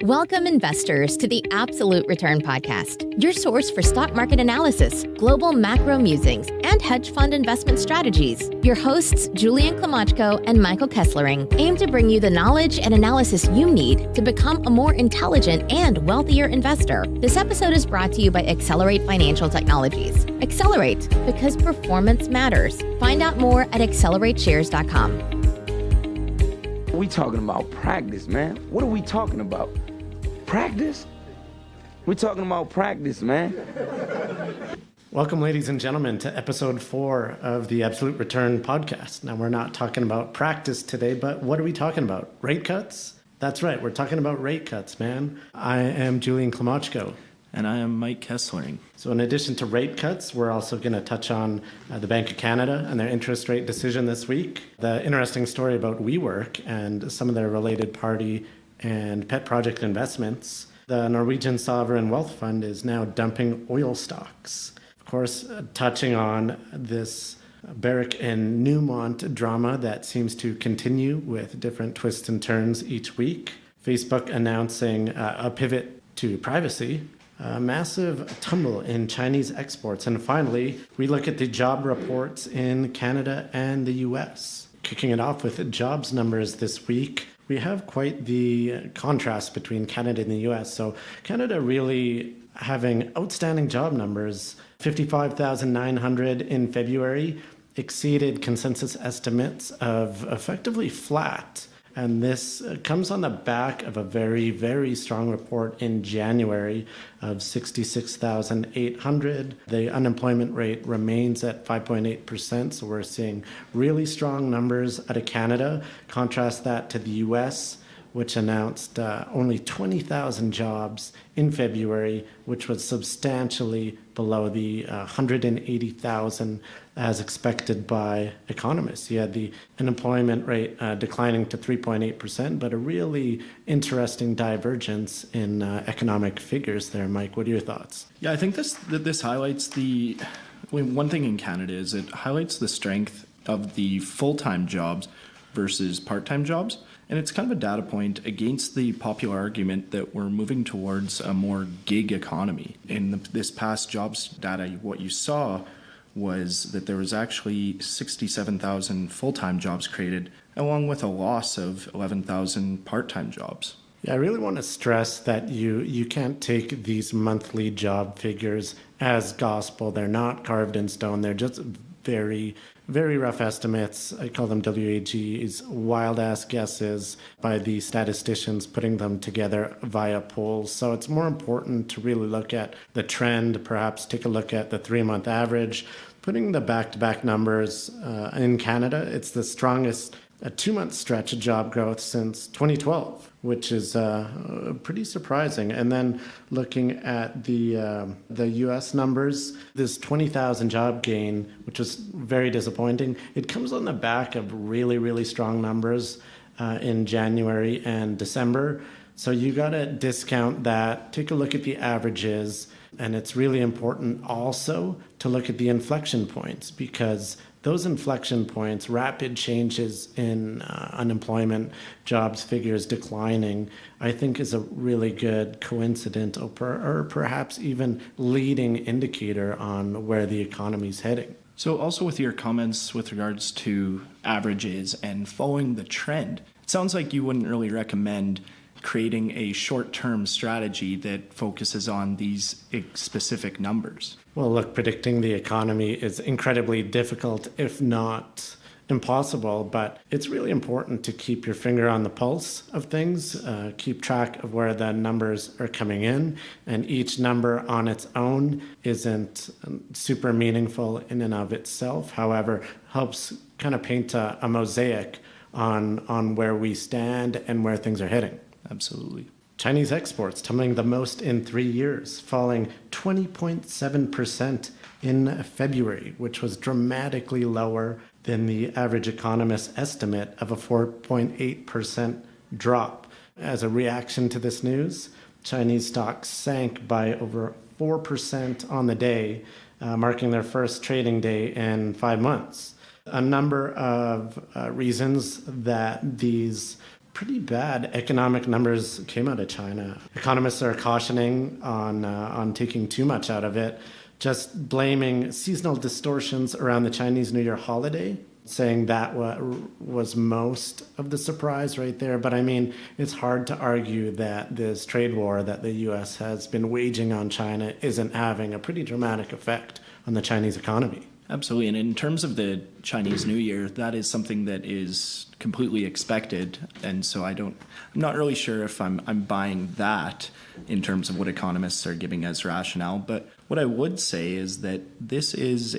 Welcome, investors, to the Absolute Return Podcast, your source for stock market analysis, global macro musings, and hedge fund investment strategies. Your hosts, Julian Klimachko and Michael Kesslering, aim to bring you the knowledge and analysis you need to become a more intelligent and wealthier investor. This episode is brought to you by Accelerate Financial Technologies. Accelerate, because performance matters. Find out more at accelerateshares.com. We talking about practice, man. What are we talking about? Practice? We're talking about practice, man. Welcome, ladies and gentlemen, to episode 4 of the Absolute Return Podcast. Now, we're not talking about practice today, but what are we talking about? Rate cuts? That's right, we're talking about rate cuts, man. I am Julian Klimachko. And I am Mike Kesslering. So in addition to rate cuts, we're also going to touch on the Bank of Canada and their interest rate decision this week, the interesting story about WeWork and some of their related party and pet project investments. The Norwegian Sovereign Wealth Fund is now dumping oil stocks. Of course, touching on this Barrick and Newmont drama that seems to continue with different twists and turns each week. Facebook announcing a pivot to privacy. A massive tumble in Chinese exports. And finally, we look at the job reports in Canada and the US. Kicking it off with jobs numbers this week, we have quite the contrast between Canada and the US. So Canada really having outstanding job numbers, 55,900 in February, exceeded consensus estimates of effectively flat. And this comes on the back of a very, very strong report in January of 66,800. The unemployment rate remains at 5.8%, so we're seeing really strong numbers out of Canada. Contrast that to the US, which announced only 20,000 jobs in February, which was substantially below the 180,000 as expected by economists. You had the unemployment rate declining to 3.8%, but a really interesting divergence in economic figures there. Mike, what are your thoughts? Yeah, I think this highlights one thing in Canada is it highlights the strength of the full-time jobs versus part-time jobs. And it's kind of a data point against the popular argument that we're moving towards a more gig economy. In this past jobs data, what you saw was that there was actually 67,000 full-time jobs created, along with a loss of 11,000 part-time jobs. Yeah, I really want to stress that you can't take these monthly job figures as gospel. They're not carved in stone. They're just very, very rough estimates. I call them WAGs, wild-ass guesses by the statisticians putting them together via polls. So it's more important to really look at the trend, perhaps take a look at the 3-month average. Putting the back-to-back numbers in Canada, it's the strongest 2-month stretch of job growth since 2012, which is pretty surprising. And then looking at the U.S. numbers, this 20,000 job gain, which was very disappointing, it comes on the back of really, really strong numbers in January and December. So you got to discount that, take a look at the averages, and it's really important also to look at the inflection points, because those inflection points, rapid changes in unemployment, jobs figures declining, I think is a really good coincident or perhaps even leading indicator on where the economy's heading. So also with your comments with regards to averages and following the trend, it sounds like you wouldn't really recommend creating a short-term strategy that focuses on these specific numbers. Well, look, predicting the economy is incredibly difficult, if not impossible, but it's really important to keep your finger on the pulse of things, keep track of where the numbers are coming in, and each number on its own isn't super meaningful in and of itself. However, helps kind of paint a mosaic on where we stand and where things are heading. Absolutely. Chinese exports tumbling the most in 3 years, falling 20.7% in February, which was dramatically lower than the average economist's estimate of a 4.8% drop. As a reaction to this news, Chinese stocks sank by over 4% on the day, marking their first trading day in 5 months. A number of reasons that these pretty bad economic numbers came out of China. Economists are cautioning on taking too much out of it, just blaming seasonal distortions around the Chinese New Year holiday, saying that was most of the surprise right there. But I mean, it's hard to argue that this trade war that the U.S. has been waging on China isn't having a pretty dramatic effect on the Chinese economy. Absolutely. And in terms of the Chinese New Year, that is something that is completely expected. And so I'm not really sure if I'm buying that in terms of what economists are giving as rationale. But what I would say is that this is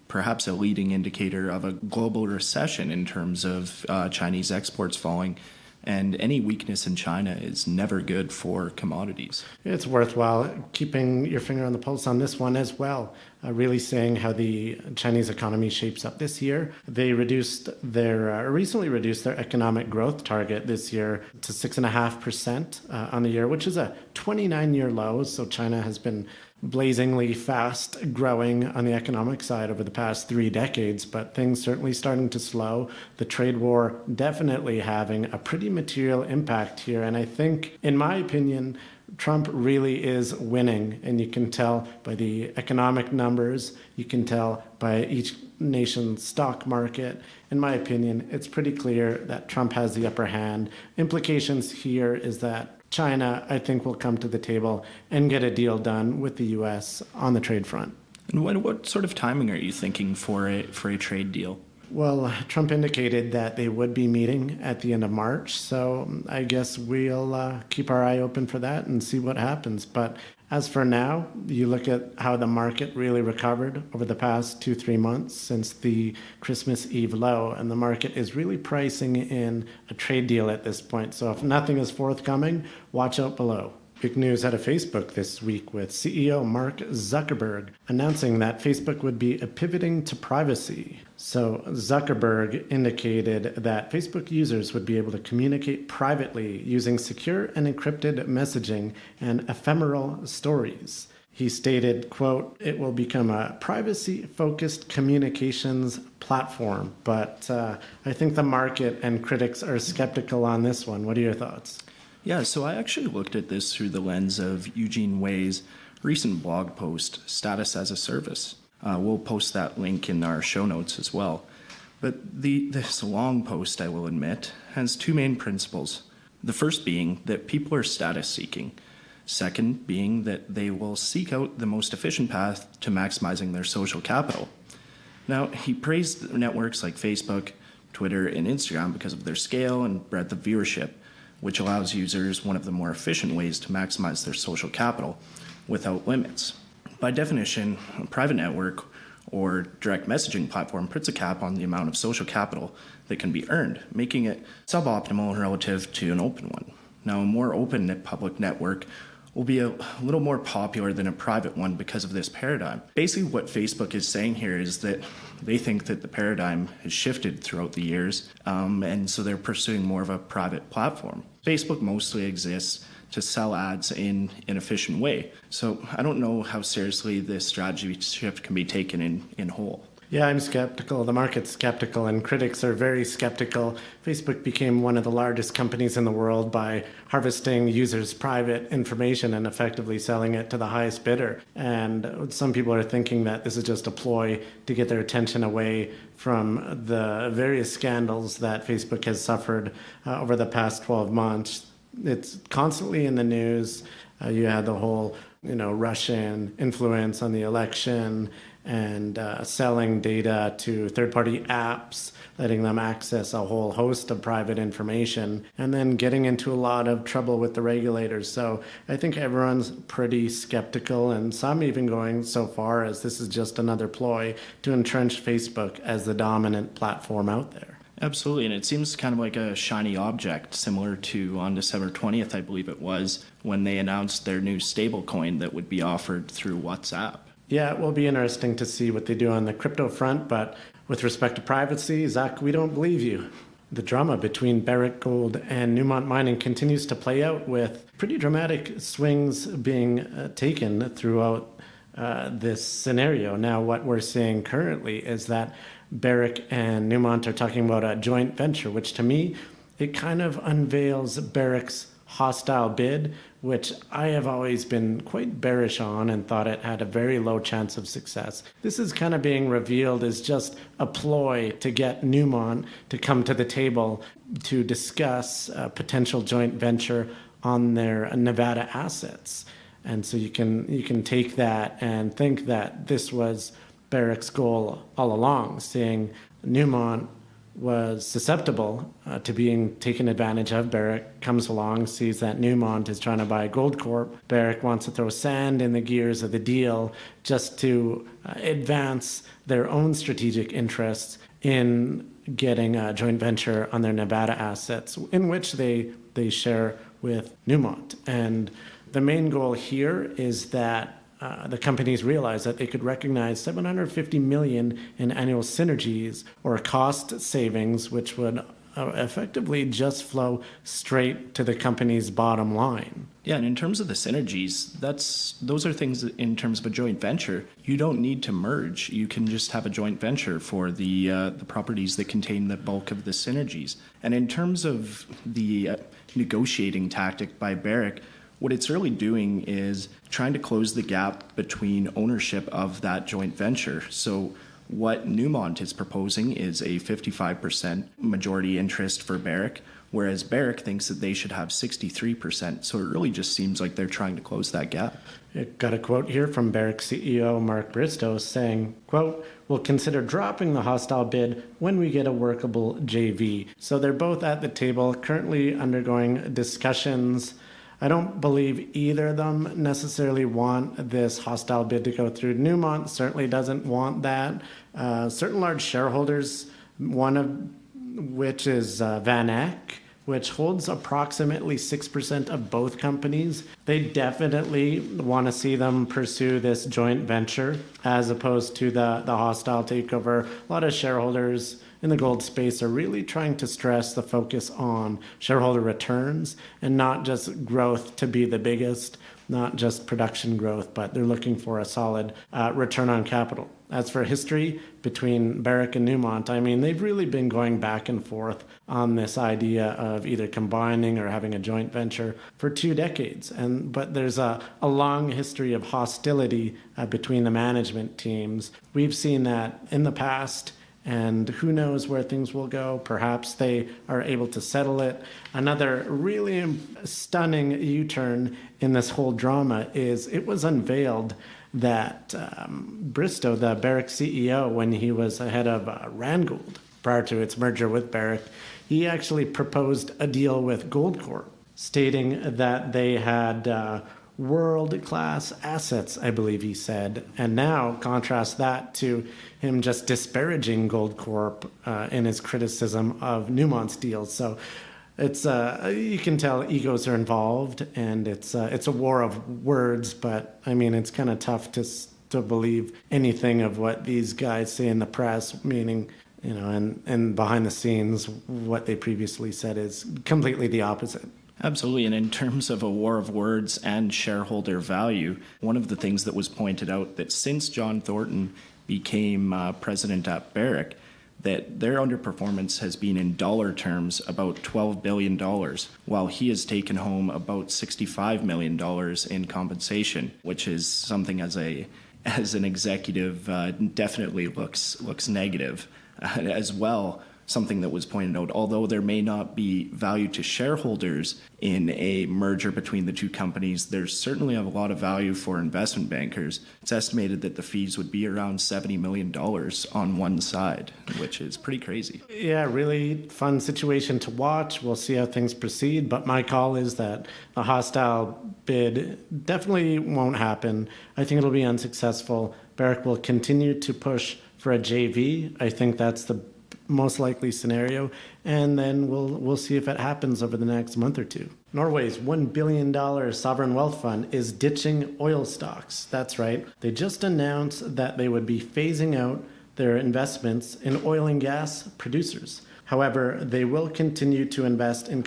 perhaps a leading indicator of a global recession in terms of Chinese exports falling. And any weakness in China is never good for commodities. It's worthwhile keeping your finger on the pulse on this one as well, really saying how the Chinese economy shapes up this year. They recently reduced their economic growth target this year to 6.5% on the year, which is a 29-year low. So China has been blazingly fast growing on the economic side over the past 3 decades, but things certainly starting to slow. The trade war definitely having a pretty material impact here. And I think, in my opinion, Trump really is winning. And you can tell by the economic numbers, you can tell by each nation's stock market. In my opinion, it's pretty clear that Trump has the upper hand. Implications here is that China, I think, will come to the table and get a deal done with the U.S. on the trade front. And what sort of timing are you thinking for a trade deal? Well, Trump indicated that they would be meeting at the end of March, so I guess we'll keep our eye open for that and see what happens. But as for now, you look at how the market really recovered over the past 2-3 months since the Christmas Eve low, and the market is really pricing in a trade deal at this point. So if nothing is forthcoming, watch out below. Big news out of Facebook this week with CEO Mark Zuckerberg announcing that Facebook would be pivoting to privacy. So Zuckerberg indicated that Facebook users would be able to communicate privately using secure and encrypted messaging and ephemeral stories. He stated, quote, "It will become a privacy-focused communications platform." But I think the market and critics are skeptical on this one. What are your thoughts? Yeah, so I actually looked at this through the lens of Eugene Wei's recent blog post, StaaS as a Service. We'll post that link in our show notes as well. But this long post, I will admit, has 2 main principles. The first being that people are status seeking. Second being that they will seek out the most efficient path to maximizing their social capital. Now, he praised networks like Facebook, Twitter, and Instagram because of their scale and breadth of viewership, which allows users one of the more efficient ways to maximize their social capital without limits. By definition, a private network or direct messaging platform puts a cap on the amount of social capital that can be earned, making it suboptimal relative to an open one. Now, a more open public network will be a little more popular than a private one because of this paradigm. Basically, what Facebook is saying here is that they think that the paradigm has shifted throughout the years, and so they're pursuing more of a private platform. Facebook mostly exists to sell ads in an efficient way. So I don't know how seriously this strategy shift can be taken in whole. Yeah, I'm skeptical. The market's skeptical, and critics are very skeptical. Facebook became one of the largest companies in the world by harvesting users' private information and effectively selling it to the highest bidder. And some people are thinking that this is just a ploy to get their attention away from the various scandals that Facebook has suffered over the past 12 months. It's constantly in the news. You had the whole, Russian influence on the election and selling data to third-party apps, letting them access a whole host of private information, and then getting into a lot of trouble with the regulators. So I think everyone's pretty skeptical, and some even going so far as this is just another ploy to entrench Facebook as the dominant platform out there. Absolutely, and it seems kind of like a shiny object, similar to on December 20th, I believe it was, when they announced their new stablecoin that would be offered through WhatsApp. Yeah, it will be interesting to see what they do on the crypto front, but with respect to privacy, Zach, we don't believe you. The drama between Barrick Gold and Newmont Mining continues to play out with pretty dramatic swings being taken throughout this scenario. Now, what we're seeing currently is that Barrick and Newmont are talking about a joint venture, which to me it kind of unveils Barrick's hostile bid, which I have always been quite bearish on and thought it had a very low chance of success. This is kind of being revealed as just a ploy to get Newmont to come to the table to discuss a potential joint venture on their Nevada assets. And so you can take that and think that this was Barrick's goal all along, seeing Newmont was susceptible to being taken advantage of. Barrick comes along, sees that Newmont is trying to buy Goldcorp. Barrick wants to throw sand in the gears of the deal just to advance their own strategic interests in getting a joint venture on their Nevada assets, in which they share with Newmont. And the main goal here is that the companies realized that they could recognize $750 million in annual synergies or cost savings, which would effectively just flow straight to the company's bottom line. Yeah, and in terms of the synergies, those are things that in terms of a joint venture, you don't need to merge. You can just have a joint venture for the properties that contain the bulk of the synergies. And in terms of the negotiating tactic by Barrick, what it's really doing is trying to close the gap between ownership of that joint venture. So what Newmont is proposing is a 55% majority interest for Barrick, whereas Barrick thinks that they should have 63%. So it really just seems like they're trying to close that gap. I got a quote here from Barrick CEO Mark Bristow saying, quote, "We'll consider dropping the hostile bid when we get a workable JV." So they're both at the table, currently undergoing discussions. I don't believe either of them necessarily want this hostile bid to go through. Newmont certainly doesn't want that. Certain large shareholders, one of which is Van Eck, which holds approximately 6% of both companies, they definitely want to see them pursue this joint venture as opposed to the hostile takeover. A lot of shareholders in the gold space are really trying to stress the focus on shareholder returns and not just growth to be the biggest, not just production growth, but they're looking for a solid return on capital. As for history between Barrick and Newmont, I mean, they've really been going back and forth on this idea of either combining or having a joint venture for 2 decades. But there's a long history of hostility between the management teams. We've seen that in the past, and who knows where things will go. Perhaps they are able to settle it. Another really stunning U-turn in this whole drama is it was unveiled that Bristow, the Barrick CEO, when he was ahead of Randgold prior to its merger with Barrick, he actually proposed a deal with Goldcorp, stating that they had world-class assets, I believe he said. And now contrast that to him just disparaging Goldcorp in his criticism of Newmont's deals. So it's you can tell egos are involved, and it's a war of words. But I mean, it's kind of tough to believe anything of what these guys say in the press, meaning, you know, and behind the scenes, what they previously said is completely the opposite. Absolutely. And in terms of a war of words and shareholder value, one of the things that was pointed out that since John Thornton became president at Barrick, that their underperformance has been in dollar terms about $12 billion, while he has taken home about $65 million in compensation, which is something as an executive definitely looks negative. As well, something that was pointed out, although there may not be value to shareholders in a merger between the two companies, there's certainly a lot of value for investment bankers. It's estimated that the fees would be around $70 million on one side, which is pretty crazy. Yeah, really fun situation to watch. We'll see how things proceed, but my call is that a hostile bid definitely won't happen. I think it'll be unsuccessful. Barrick will continue to push for a JV. I think that's the most likely scenario, and then we'll see if it happens over the next month or two. Norway's $1 billion sovereign wealth fund is ditching oil stocks. That's right. They just announced that they would be phasing out their investments in oil and gas producers. However, they will continue to invest in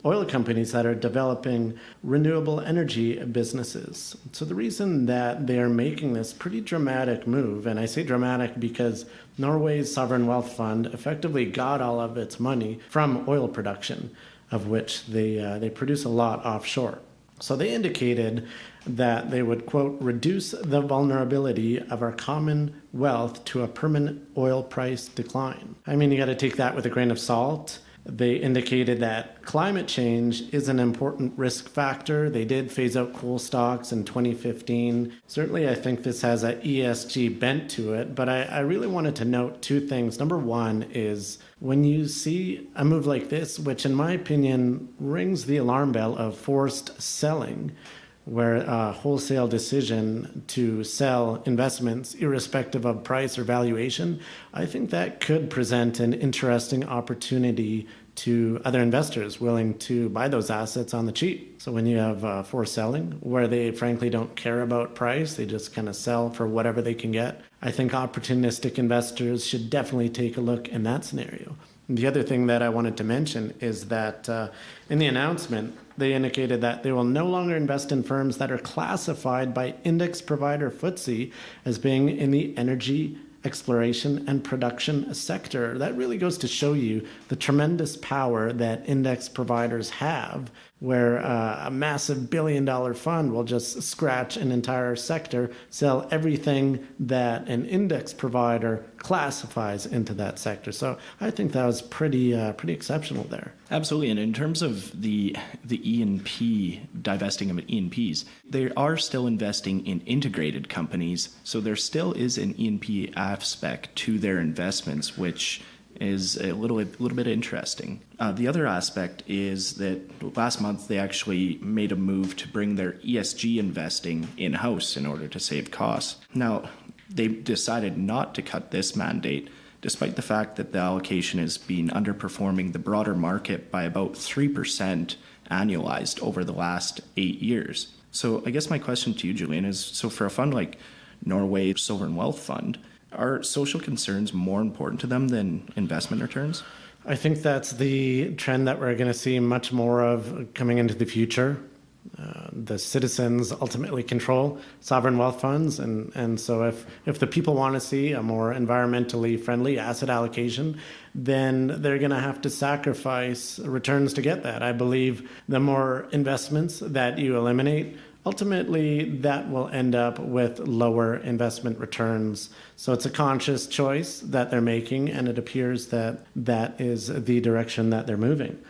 oil companies that are developing renewable energy businesses. So the reason that they are making this pretty dramatic move, and I say dramatic because Norway's sovereign wealth fund effectively got all of its money from oil production, of which they produce a lot offshore. So they indicated that they would, quote, reduce the vulnerability of our common wealth to a permanent oil price decline. I mean, you got to take that with a grain of salt. They indicated that climate change is an important risk factor. They did phase out coal stocks in 2015. Certainly, I think this has an ESG bent to it, but I really wanted to note two things. Number one is when you see a move like this, which in my opinion rings the alarm bell of forced selling, where a wholesale decision to sell investments irrespective of price or valuation, I think that could present an interesting opportunity to other investors willing to buy those assets on the cheap. So when you have forced selling, where they frankly don't care about price, they just kind of sell for whatever they can get, I think opportunistic investors should definitely take a look in that scenario. The other thing that I wanted to mention is that in the announcement, they indicated that they will no longer invest in firms that are classified by index provider FTSE as being in the energy exploration and production sector. That really goes to show you the tremendous power that index providers have, where a massive billion-dollar fund will just scratch an entire sector, sell everything that an index provider classifies into that sector. So I think that was pretty exceptional there. Absolutely. And in terms of the E&P, divesting of E&Ps, they are still investing in integrated companies. So there still is an E&P aspect to their investments, which is a little bit interesting. The other aspect is that last month they actually made a move to bring their ESG investing in-house in order to save costs. Now, they decided not to cut this mandate, despite the fact that the allocation has been underperforming the broader market by about 3% annualized over the last 8 years. So I guess my question to you, Julian, is, so for a fund like Norway Sovereign Wealth Fund, are social concerns more important to them than investment returns? I think that's the trend that we're going to see much more of coming into the future. The citizens ultimately control sovereign wealth funds, and so if the people want to see a more environmentally friendly asset allocation, then they're going to have to sacrifice returns to get that. I believe the more investments that you eliminate, ultimately that will end up with lower investment returns. So it's a conscious choice that they're making, and it appears that that is the direction that they're moving.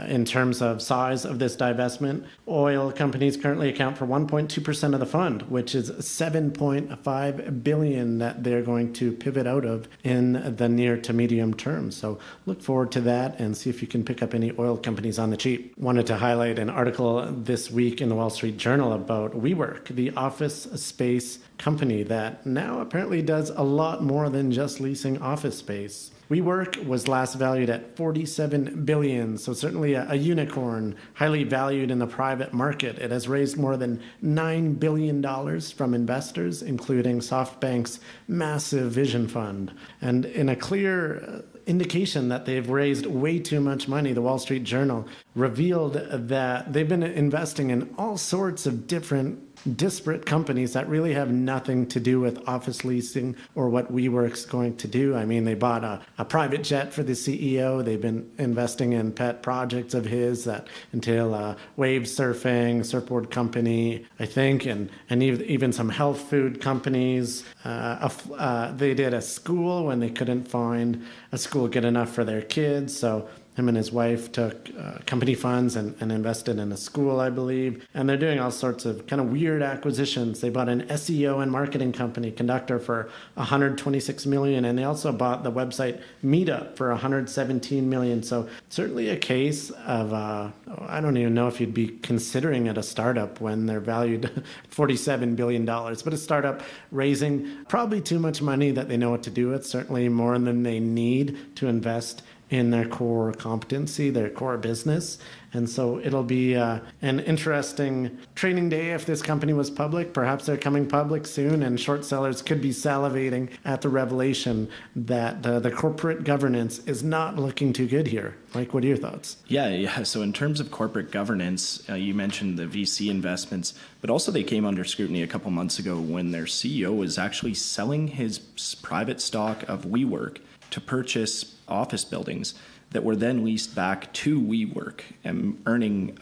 In terms of size of this divestment, oil companies currently account for 1.2% of the fund, which is $7.5 billion that they're going to pivot out of in the near to medium term. So look forward to that and see if you can pick up any oil companies on the cheap. Wanted to highlight an article this week in the Wall Street Journal about WeWork, the office space company that now apparently does a lot more than just leasing office space. WeWork was last valued at $47 billion, so certainly a unicorn, highly valued in the private market. It has raised more than $9 billion from investors, including SoftBank's massive Vision Fund. And in a clear indication that they've raised way too much money, the Wall Street Journal revealed that they've been investing in all sorts of different disparate companies that really have nothing to do with office leasing or what WeWork's going to do. I mean, they bought a private jet for the CEO. They've been investing in pet projects of his that entail wave surfing, surfboard company, I think, and even some health food companies. They did a school when they couldn't find a school good enough for their kids. So him and his wife took company funds and invested in a school, I believe. And they're doing all sorts of kind of weird acquisitions. They bought an SEO and marketing company, Conductor, for $126 million. And they also bought the website Meetup for $117 million. So certainly a case of, I don't even know if you'd be considering it a startup when they're valued $47 billion. But a startup raising probably too much money that they know what to do with, certainly more than they need to invest in their core competency, their core business. And so it'll be an interesting trading day if this company was public. Perhaps they're coming public soon, and short sellers could be salivating at the revelation that the corporate governance is not looking too good here. Mike, what are your thoughts? Yeah. So in terms of corporate governance, you mentioned the VC investments, but also they came under scrutiny a couple months ago when their CEO was actually selling his private stock of WeWork to purchase office buildings that were then leased back to WeWork and earning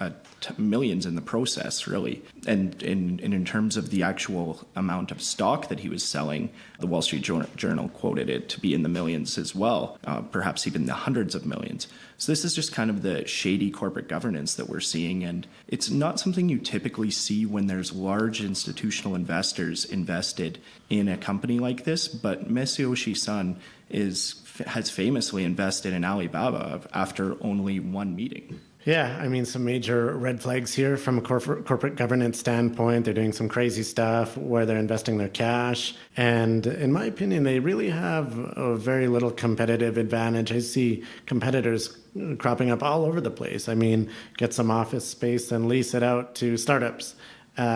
millions in the process, really. And in terms of the actual amount of stock that he was selling, the Wall Street Journal quoted it to be in the millions as well, perhaps even the hundreds of millions. So this is just kind of the shady corporate governance that we're seeing, and it's not something you typically see when there's large institutional investors invested in a company like this, but Masayoshi-san has famously invested in Alibaba after only one meeting. Yeah, I mean, some major red flags here from a corporate governance standpoint. They're doing some crazy stuff where they're investing their cash. And in my opinion, they really have a very little competitive advantage. I see competitors cropping up all over the place. I mean, get some office space and lease it out to startups.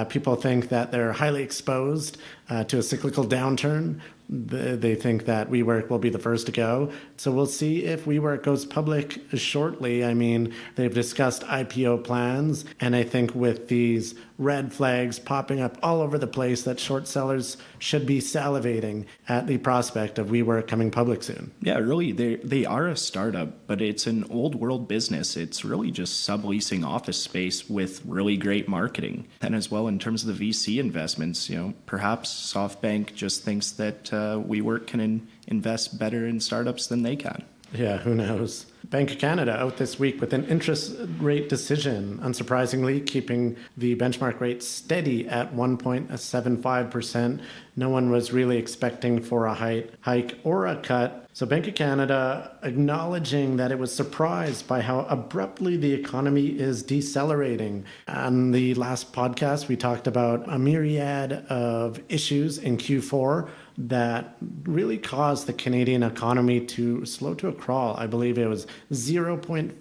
People think that they're highly exposed to a cyclical downturn. They think that WeWork will be the first to go. So we'll see if WeWork goes public shortly. I mean, they've discussed IPO plans, and I think with these red flags popping up all over the place, that short sellers should be salivating at the prospect of WeWork coming public soon. Yeah, really, they are a startup, but it's an old world business. It's really just subleasing office space with really great marketing. And as well, in terms of the VC investments, perhaps SoftBank just thinks that WeWork can invest better in startups than they can. Yeah, who knows? Bank of Canada out this week with an interest rate decision, unsurprisingly, keeping the benchmark rate steady at 1.75%. No one was really expecting for a hike or a cut. So Bank of Canada acknowledging that it was surprised by how abruptly the economy is decelerating. On the last podcast, we talked about a myriad of issues in Q4 that really caused the Canadian economy to slow to a crawl. I believe it was 0.4%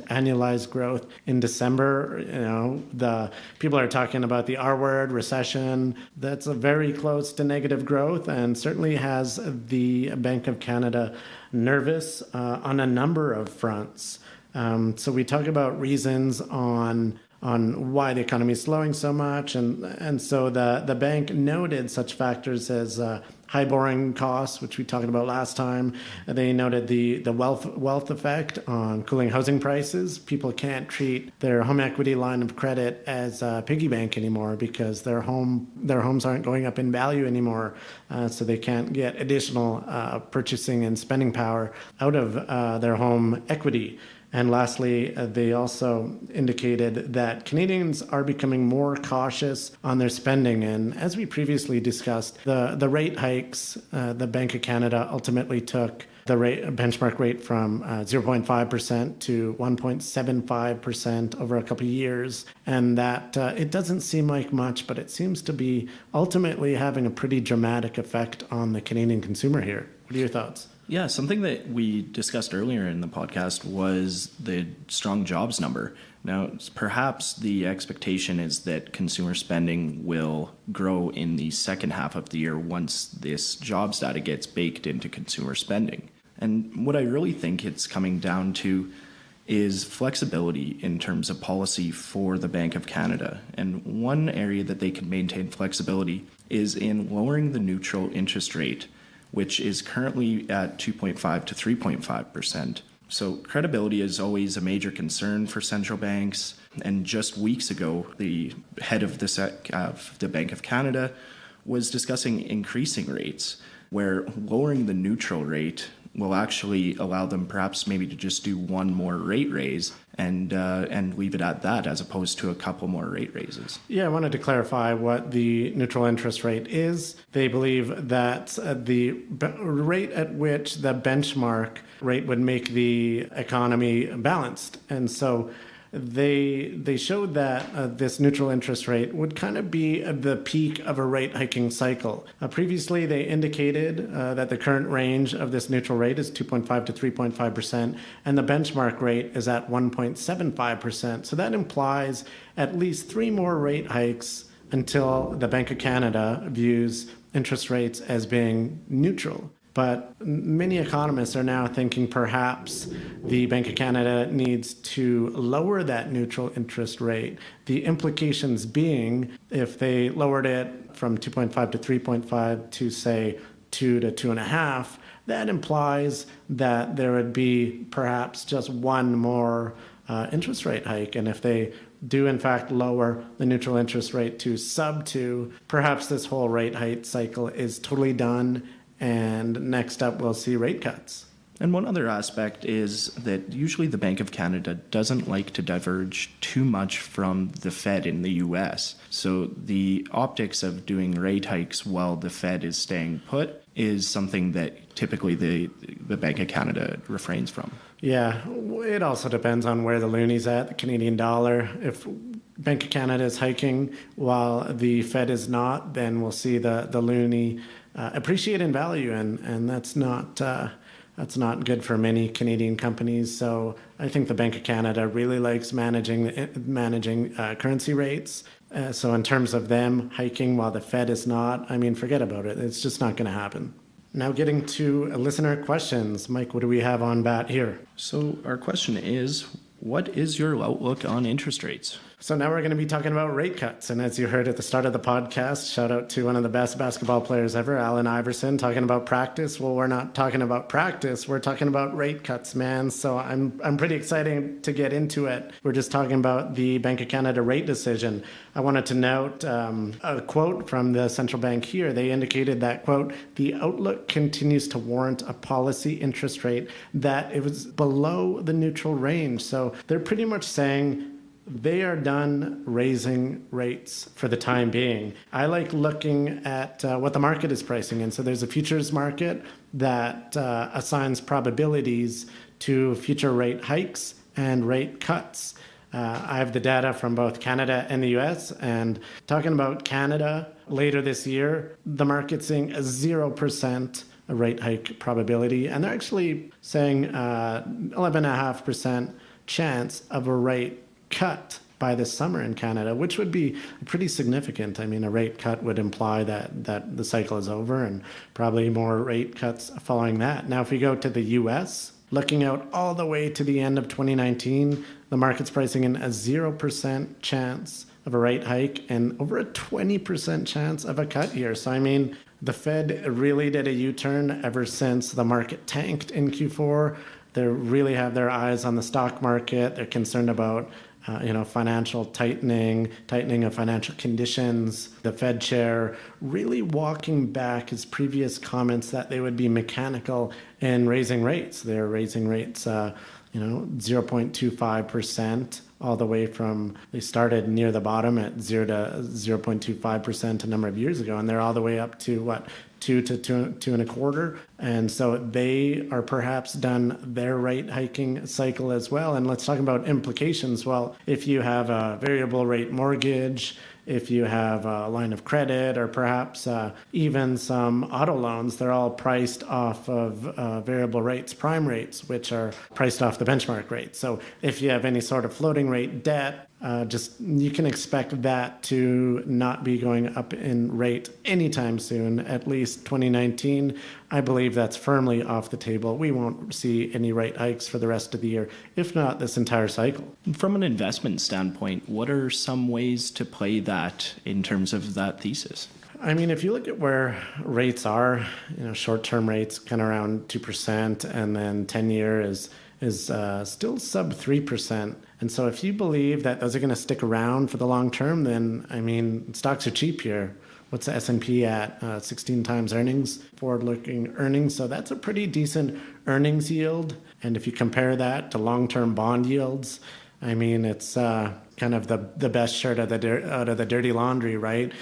annualized growth in December. The people are talking about the R word, recession. That's a very close to negative growth, and certainly has the Bank of Canada nervous on a number of fronts. So we talk about reasons on why the economy is slowing so much. And so the bank noted such factors as high borrowing costs, which we talked about last time. They noted the wealth effect on cooling housing prices. People can't treat their home equity line of credit as a piggy bank anymore because their homes aren't going up in value anymore. So they can't get additional purchasing and spending power out of their home equity. And lastly, they also indicated that Canadians are becoming more cautious on their spending. And as we previously discussed, the rate hikes, the Bank of Canada ultimately took the benchmark rate from 0.5% to 1.75% over a couple of years. And that it doesn't seem like much, but it seems to be ultimately having a pretty dramatic effect on the Canadian consumer here. What are your thoughts? Yeah, something that we discussed earlier in the podcast was the strong jobs number. Now, perhaps the expectation is that consumer spending will grow in the second half of the year once this jobs data gets baked into consumer spending. And what I really think it's coming down to is flexibility in terms of policy for the Bank of Canada. And one area that they can maintain flexibility is in lowering the neutral interest rate, which is currently at 2.5 to 3.5%. So credibility is always a major concern for central banks. And just weeks ago, the head of the Bank of Canada was discussing increasing rates, where lowering the neutral rate will actually allow them perhaps maybe to just do one more rate raise and leave it at that, as opposed to a couple more rate raises. Yeah, I wanted to clarify what the neutral interest rate is. They believe that the rate at which the benchmark rate would make the economy balanced. And so they showed that this neutral interest rate would kind of be the peak of a rate hiking cycle. Previously, they indicated that the current range of this neutral rate is 2.5 to 3.5%, and the benchmark rate is at 1.75%. So that implies at least 3 more rate hikes until the Bank of Canada views interest rates as being neutral. But many economists are now thinking perhaps the Bank of Canada needs to lower that neutral interest rate. The implications being, if they lowered it from 2.5 to 3.5 to, say, 2 to 2.5, that implies that there would be perhaps just one more interest rate hike. And if they do in fact lower the neutral interest rate to sub 2, perhaps this whole rate hike cycle is totally done, and next up we'll see rate cuts. And one other aspect is that usually the Bank of Canada doesn't like to diverge too much from the Fed in the US. So the optics of doing rate hikes while the Fed is staying put is something that typically the Bank of Canada refrains from. Yeah, it also depends on where the loonie's at, the Canadian dollar. If Bank of Canada is hiking while the Fed is not, then we'll see the loonie appreciate in value, and that's not good for many Canadian companies. So I think the Bank of Canada really likes managing currency rates. So in terms of them hiking while the Fed is not, I mean, forget about it. It's just not going to happen. Now getting to listener questions. Mike, what do we have on bat here? So our question is, what is your outlook on interest rates? So now we're going to be talking about rate cuts. And as you heard at the start of the podcast, shout out to one of the best basketball players ever, Allen Iverson, talking about practice. Well, we're not talking about practice. We're talking about rate cuts, man. So I'm pretty excited to get into it. We're just talking about the Bank of Canada rate decision. I wanted to note a quote from the central bank here. They indicated that, quote, the outlook continues to warrant a policy interest rate that it was below the neutral range. So they're pretty much saying they are done raising rates for the time being. I like looking at what the market is pricing in. So there's a futures market that assigns probabilities to future rate hikes and rate cuts. I have the data from both Canada and the US, and talking about Canada later this year, the market's seeing a 0% rate hike probability, and they're actually saying 11.5% chance of a rate cut by this summer in Canada, which would be pretty significant. I mean, a rate cut would imply that the cycle is over, and probably more rate cuts following that. Now, if we go to the US, looking out all the way to the end of 2019, the market's pricing in a 0% chance of a rate hike and over a 20% chance of a cut here. So, I mean, the Fed really did a U-turn ever since the market tanked in Q4. They really have their eyes on the stock market. They're concerned about financial tightening of financial conditions. The Fed chair really walking back his previous comments that they would be mechanical in raising rates. They're raising rates, 0.25% all the way from, they started near the bottom at 0 to 0.25% a number of years ago, and they're all the way up to what? 2 to 2.25%. And so they are perhaps done their rate hiking cycle as well. And let's talk about implications. Well, if you have a variable rate mortgage, if you have a line of credit, or perhaps even some auto loans, they're all priced off of variable rates, prime rates, which are priced off the benchmark rate. So if you have any sort of floating rate debt, you can expect that to not be going up in rate anytime soon, at least 2019. I believe that's firmly off the table. We won't see any rate hikes for the rest of the year, if not this entire cycle. From an investment standpoint, what are some ways to play that in terms of that thesis? I mean, if you look at where rates are, short-term rates kind of around 2%, and then 10-year is still sub 3%. And so if you believe that those are going to stick around for the long term, then, I mean, stocks are cheap here. What's the S&P at? 16 times earnings, forward-looking earnings. So that's a pretty decent earnings yield. And if you compare that to long-term bond yields, I mean, it's kind of the best shirt out of the dirty laundry, right?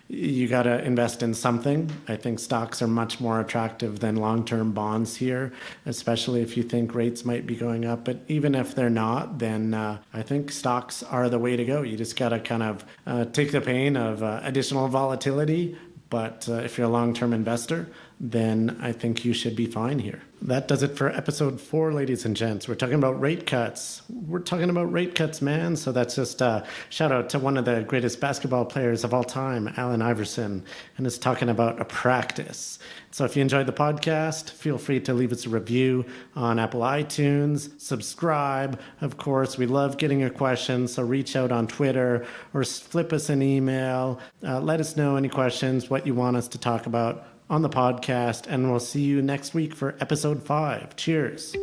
you got to invest in something. I think stocks are much more attractive than long-term bonds here, especially if you think rates might be going up. But even if they're not, then I think stocks are the way to go. You just got to kind of take the pain of additional volatility. But if you're a long-term investor, then I think you should be fine here. That does it for episode 4, ladies and gents. We're talking about rate cuts. We're talking about rate cuts, man. So that's just a shout out to one of the greatest basketball players of all time, Allen Iverson, and it's talking about a practice. So if you enjoyed the podcast, feel free to leave us a review on Apple iTunes, subscribe. Of course, we love getting your questions, so reach out on Twitter or flip us an email. Let us know any questions, what you want us to talk about on the podcast, and we'll see you next week for episode 5. Cheers.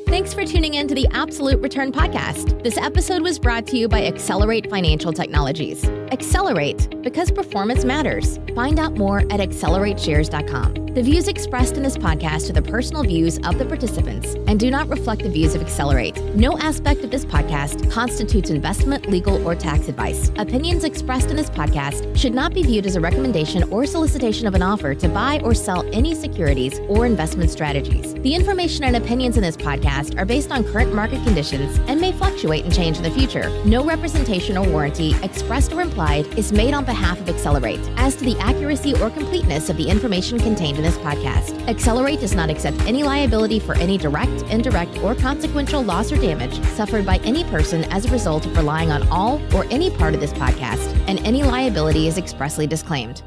Thanks for tuning in to the Absolute Return Podcast. This episode was brought to you by Accelerate Financial Technologies. Accelerate, because performance matters. Find out more at accelerateshares.com. The views expressed in this podcast are the personal views of the participants and do not reflect the views of Accelerate. No aspect of this podcast constitutes investment, legal, or tax advice. Opinions expressed in this podcast should not be viewed as a recommendation or solicitation of an offer to buy or sell any securities or investment strategies. The information and opinions in this podcast are based on current market conditions and may fluctuate and change in the future. No representation or warranty, expressed or implied, is made on behalf of Accelerate as to the accuracy or completeness of the information contained in this podcast. Accelerate does not accept any liability for any direct, indirect, or consequential loss or damage suffered by any person as a result of relying on all or any part of this podcast, and any liability is expressly disclaimed.